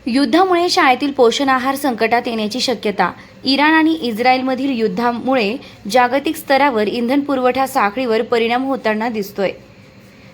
युद्धामुळे शाळेतील पोषण आहार संकटात येण्याची शक्यता. इराण आणि इस्रायलमधील युद्धामुळे जागतिक स्तरावर इंधन पुरवठा साखळीवर परिणाम होताना दिसतोय.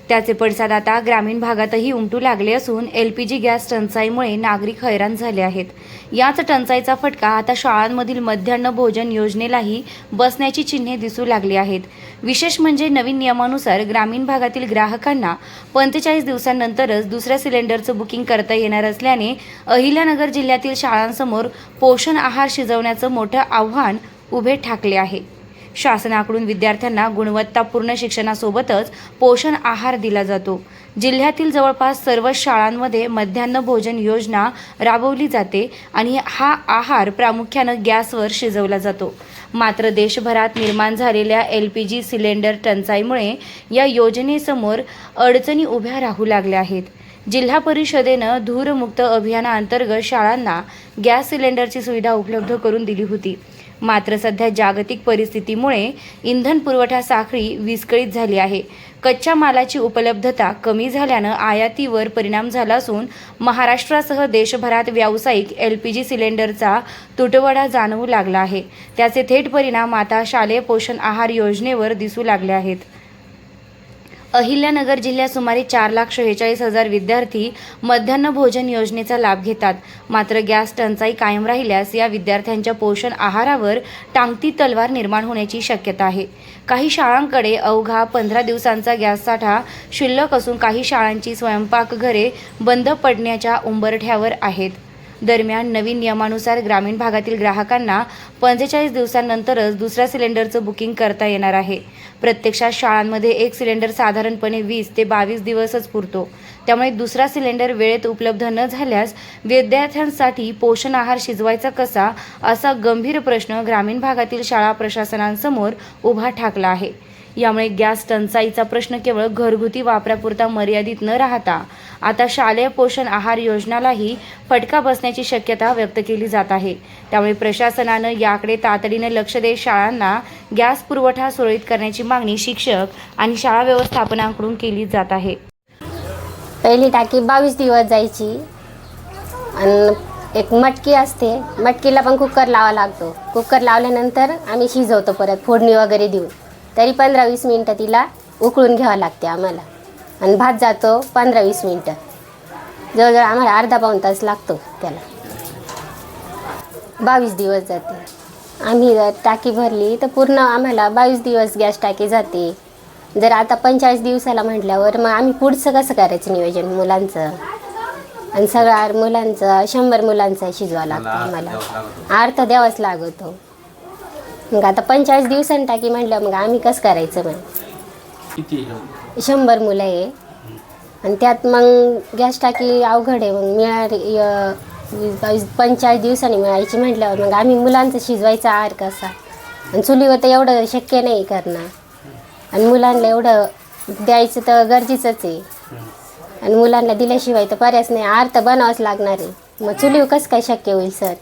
त्याचे पडसाद आता ग्रामीण भागातही उमटू लागले असून LPG गॅस टंचाईमुळे नागरिक हैराण झाले आहेत. याच टंचाईचा फटका आता शाळांमधील मध्यान्ह भोजन योजनेलाही बसण्याची चिन्हे दिसू लागली आहेत. विशेष म्हणजे नवीन नियमानुसार ग्रामीण भागातील ग्राहकांना 45 दिवसांनंतरच दुसऱ्या सिलेंडरचं बुकिंग करता येणार असल्याने अहिल्यानगर जिल्ह्यातील शाळांसमोर पोषण आहार शिजवण्याचं मोठं आव्हान उभे ठाकले आहे. शासनाकडून विद्यार्थ्यांना गुणवत्तापूर्ण शिक्षणासोबतच पोषण आहार दिला जातो. जिल्ह्यातील जवळपास सर्व शाळांमध्ये मध्यान्ह भोजन योजना राबवली जाते आणि हा आहार प्रामुख्यानं गॅसवर शिजवला जातो. मात्र देशभरात निर्माण झालेल्या LPG सिलेंडर टंचाईमुळे या योजनेसमोर अडचणी उभ्या राहू लागल्या आहेत. जिल्हा परिषदेनं धूरमुक्त अभियानाअंतर्गत शाळांना गॅस सिलेंडरची सुविधा उपलब्ध करून दिली होती. मात्र सध्या जागतिक परिस्थितीमुळे इंधन पुरवठा साखळी विस्कळीत झाली आहे. कच्च्या मालाची उपलब्धता कमी झाल्यानं आयातीवर परिणाम झाला असून महाराष्ट्रासह देशभरात व्यावसायिक LPG सिलेंडरचा तुटवडा जाणवू लागला आहे. त्याचे थेट परिणाम आता शालेय पोषण आहार योजनेवर दिसू लागले आहेत. अहिल्यानगर जिल्ह्यात सुमारे 4,46,000 विद्यार्थी मध्यान्ह भोजन योजनेचा लाभ घेतात. मात्र गॅस टंचाई कायम राहिल्यास या विद्यार्थ्यांच्या पोषण आहारावर टांगती तलवार निर्माण होण्याची शक्यता आहे. काही शाळांकडे अवघा 15 दिवसांचा गॅस साठा शिल्लक असून काही शाळांची स्वयंपाकघरे बंद पडण्याच्या उंबरठ्यावर आहेत. दरम्यान नवीन नियमानुसार ग्रामीण भागातील ग्राहकांना 45 दिवसांनंतरच दुसऱ्या सिलेंडरचं बुकिंग करता येणार आहे. प्रत्यक्षात शाळांमध्ये एक सिलेंडर साधारणपणे 20 ते 22 दिवसच पुरतो. त्यामुळे दुसरा सिलेंडर वेळेत उपलब्ध न झाल्यास विद्यार्थ्यांसाठी पोषण आहार शिजवायचा कसा, असा गंभीर प्रश्न ग्रामीण भागातील शाळा प्रशासनांसमोर उभा ठाकला आहे. यामुळे गॅस टंचाईचा प्रश्न केवळ घरगुती वापरापुरता मर्यादित न राहता आता शालेय पोषण आहार योजनालाही फटका बसण्याची शक्यता व्यक्त केली जात आहे. त्यामुळे प्रशासनानं याकडे तातडीनं लक्ष देत शाळांना गॅस पुरवठा सुरळीत करण्याची मागणी शिक्षक आणि शाळा व्यवस्थापनाकडून केली जात आहे. पहिली टाकी 22 दिवस जायची आणि एक मटकी असते, मटकीला पण कुकर लावा लागतो. कुकर लावल्यानंतर आम्ही शिजवतो परत फोडणी वगैरे देऊन. तरी 15-20 मिनटं तिला उकळून घ्यावं लागते आम्हाला आणि भात जातो 15-20 मिनटं. जवळजवळ आम्हाला अर्धा-पाऊण तास लागतो त्याला. 22 दिवस जाते. आम्ही जर टाकी भरली तर पूर्ण आम्हाला 22 दिवस गॅस टाकी जाते. जर आता 45 दिवसाला म्हटल्यावर मग आम्ही पुढचं कसं करायचं नियोजन मुलांचं आणि सगळ्या मुलांचं 100 मुलांचा शिजवा लागतो आम्हाला. अर्थ द्यावाच लागतो. मग आता 45 दिवसांनी टाकी म्हटलं मग आम्ही कसं करायचं? मग 100 मुलं आहे आणि त्यात मग गॅस टाकी अवघड आहे. मग 45 दिवसांनी मिळायची म्हटल्यावर मग आम्ही मुलांचं शिजवायचा आहार कसा? आणि चुलीवर तर एवढं शक्य नाही करणं आणि मुलांना एवढं द्यायचं तर गरजेचंच आहे आणि मुलांना दिल्याशिवाय तर पर्यायच नाही. आहार तर बनावंच लागणार आहे. मग चुलीवर कसं काय शक्य होईल सर?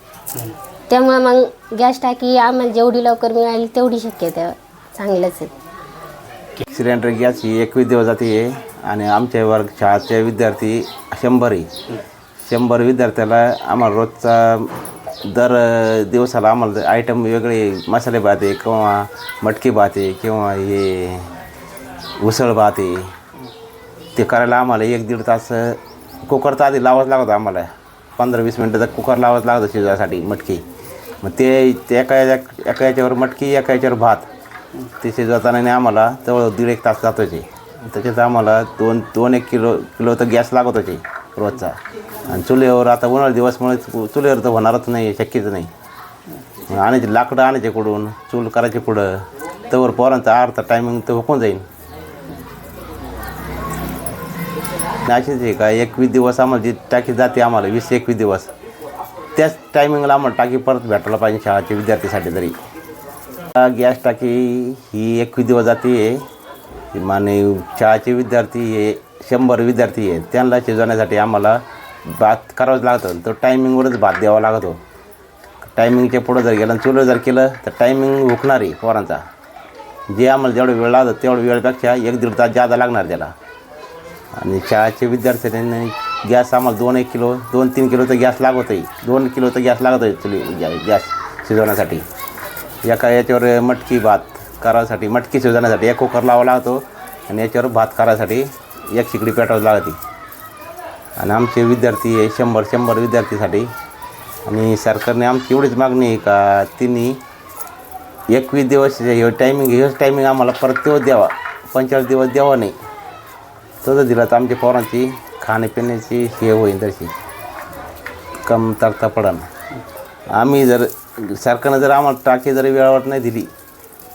त्यामुळे मग गॅस टाकी आम्हाला जेवढी लवकर मिळाली तेवढी शक्यता चांगलंच आहे. सिलेंडर गॅस ही 21 दिवस जाते आणि आमच्या वर्ग शाळेचे विद्यार्थी 100 आहे. 100 विद्यार्थ्याला आम्हाला रोजचा दर दिवसाला आम्हाला आयटम वेगळे मसाले भात आहे किंवा मटकी भात आहे किंवा हे उसळ भात आहे ते करायला आम्हाला 1-1.5 तास कुकर तर आधी लावाच लागतो. आम्हाला 15-20 मिनटं तर कुकर लावाच लागतं शिजवायसाठी मटकी. मग ते एका याच्यावर मटकी एका याच्यावर भात ते शिजवताना आम्हाला जवळ 1.5 तास जातो आहे. त्याच्यात आम्हाला 2-1 किलो तर गॅस लागत होते रोजचा. आणि चुलीवर आता उन्हाळा दिवसमुळे चुलीवर तर होणारच नाही, शक्यच नाही. आणायचे लाकडं आणायचे कुठून, चूल करायचे पुढं, तवर पोरांचा अर्धा टायमिंग तर हुकून जाईल. अशीच आहे का 21 दिवस आम्हाला जी टाकी जाते आम्हाला 20-21 दिवस त्याच टायमिंगला आम्हाला टाकी परत भेटायला पाहिजे शाळेच्या विद्यार्थीसाठी. तरी गॅस टाकी ही 21 दिवस जाते आणि शाळेचे विद्यार्थी हे 100 विद्यार्थी आहेत त्यांना शिजवण्यासाठी आम्हाला भात करावंच लागतं. तो टायमिंगवरच भात द्यावा लागतो. टायमिंगच्या पुढं जर गेलं चुलं जर केलं तर टायमिंग हुकणार आहे पोरांचा. जे आम्हाला जेवढा वेळ लागतो तेवढ्या वेळेपेक्षा 1-1.5 तास जादा लागणार त्याला. आणि शाळेचे विद्यार्थ्यांनी गॅस आम्हाला 2-1 किलो 2-3 किलो तर गॅस लागत आहे, 2 किलो तर गॅस लागत आहे चुली गॅस शिजवण्यासाठी. एका याच्यावर मटकी भात करायसाठी, मटकी शिजवण्यासाठी 1 कुकर लावा लागतो आणि याच्यावर भात करायसाठी 1 शिगडी पेटवावी लागते. आणि आमचे विद्यार्थी आहे 100 विद्यार्थीसाठी. आणि सरकारने आमची एवढीच मागणी आहे का तिन्ही 21 दिवस हे टायमिंग आम्हाला परत तेव्हा द्यावा, 45 दिवस द्यावा नाही. तसं दिलं तर आमच्या पोरांची खाण्यापिण्याची हे होईल तशी कमतरता पडन. आम्ही जर सरकारनं जर आम्हाला टाकी जर वेळेवर नाही दिली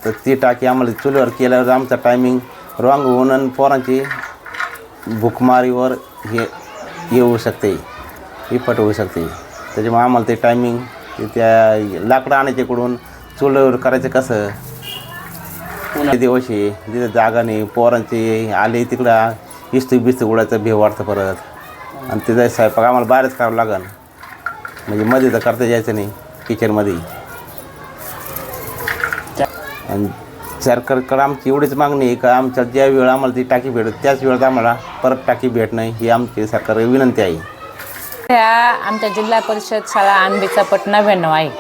तर ती टाकी आम्हाला चुलीवर केल्यावर आमचा टायमिंग रॉंग होऊन आणि पोरांची भूकमारीवर हे येऊ शकते, इफट होऊ शकते. त्याच्यामुळे आम्हाला ते टायमिंग त्या लाकडं आणायच्याकडून चुलीवर करायचं कसं. दिवस आहे तिथं जागा नाही, पोरांचे आले तिकडं बिस्तू उडायचं भेव वाटतं परत. आणि तिथं स्वयंपाक आम्हाला बाहेरच करावं लागेल, म्हणजे मध्ये तर करता यायचं नाही किचनमध्ये. आणि सरकारकडं आमची एवढीच मागणी आहे का आमच्या ज्या वेळ आम्हाला ती टाकी भेटत त्याच वेळेत आम्हाला परत टाकी भेटणं ही आमची सरकारला विनंती आहे. ह्या आमच्या जिल्हा परिषद शाळा आंबेचा पट 99 आहे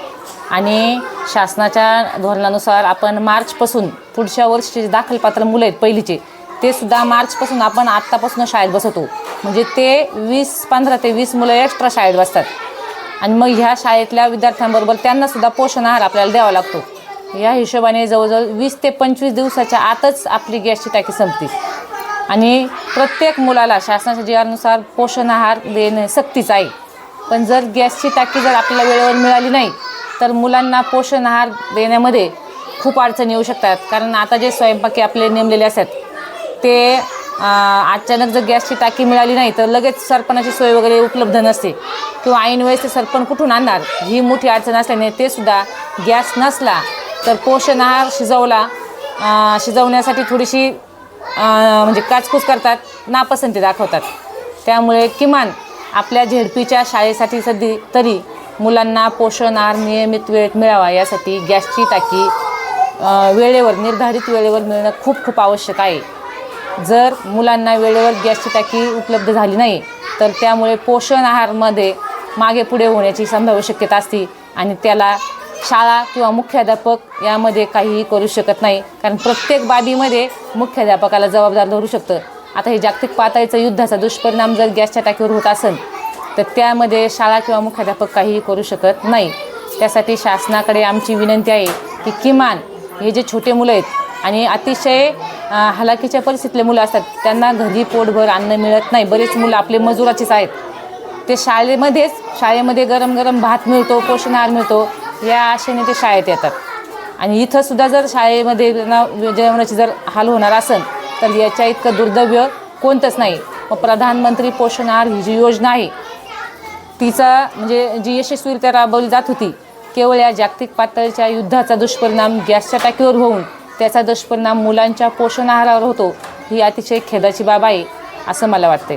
आणि शासनाच्या धोरणानुसार आपण मार्चपासून पुढच्या वर्षीचे दाखलपात्र मुलं आहेत पहिलीचे ते सुद्धा मार्चपासून आपण आत्तापासून शाळेत बसवतो. म्हणजे ते 15 ते 20 मुलं एक्स्ट्रा शाळेत बसतात. आणि मग ह्या शाळेतल्या विद्यार्थ्यांबरोबर त्यांनासुद्धा पोषण आहार आपल्याला द्यावा लागतो. या हिशोबाने जवळजवळ 20 ते 25 दिवसाच्या आतच आपली गॅसची टाकी संपते. आणि प्रत्येक मुलाला शासनाच्या जीआरनुसार पोषण आहार देणे सक्तीचं आहे. पण जर गॅसची टाकी जर आपल्याला वेळेवर मिळाली नाही तर मुलांना पोषण आहार देण्यामध्ये खूप अडचणी येऊ शकतात. कारण आता जे स्वयंपाकी आपले नेमलेले असतात ते अचानक जर गॅसची टाकी मिळाली नाही तर लगेच सरपणाची सोय वगैरे उपलब्ध नसते किंवा ऐन वेळेस ते सरपण कुठून आणणार ही मोठी अडचण असल्याने ते सुद्धा गॅस नसला तर पोषण आहार शिजवण्यासाठी थोडीशी म्हणजे काचकूच करतात, नापसंती दाखवतात. त्यामुळे किमान आपल्या झेडपीच्या शाळेसाठी तरी मुलांना पोषण आहार नियमित वेळेत मिळावा यासाठी गॅसची टाकी वेळेवर निर्धारित वेळेवर मिळणं खूप आवश्यक आहे. जर मुलांना वेळेवर गॅसची टाकी उपलब्ध झाली नाही तर त्यामुळे पोषण आहारमध्ये मागे पुढे होण्याची संभाव्य शक्यता असते आणि त्याला शाळा किंवा मुख्याध्यापक यामध्ये काहीही करू शकत नाही. कारण प्रत्येक बाबीमध्ये मुख्याध्यापकाला जबाबदार धरू शकतं. आता हे जागतिक पातळीचा युद्धाचा दुष्परिणाम जर गॅसच्या टाकीवर होत असेल तर त्यामध्ये शाळा किंवा मुख्याध्यापक काहीही करू शकत नाही. त्यासाठी शासनाकडे आमची विनंती आहे की किमान हे जे छोटे मुलं आहेत आणि अतिशय हलाखीच्या परिस्थितीतले मुलं असतात त्यांना घरी पोटभर अन्न मिळत नाही. बरेच मुलं आपले मजुराचेच आहेत. ते शाळेमध्ये गरम भात मिळतो, पोषण आहार मिळतो या आशेने ते शाळेत येतात. आणि इथंसुद्धा जर शाळेमध्ये जेवणाची जर हाल होणार असेल तर याच्या इतकं दुर्दैव्य कोणतंच नाही. मग प्रधानमंत्री पोषण आहार ही जी योजना आहे तिचा म्हणजे जी यशस्वीरित्या राबवली जात होती केवळ या जागतिक पातळीच्या युद्धाचा दुष्परिणाम गॅसच्या टाकीवर होऊन त्याचा दुष्परिणाम मुलांच्या पोषण आहारावर होतो ही अतिशय खेदाची बाब आहे असं मला वाटते.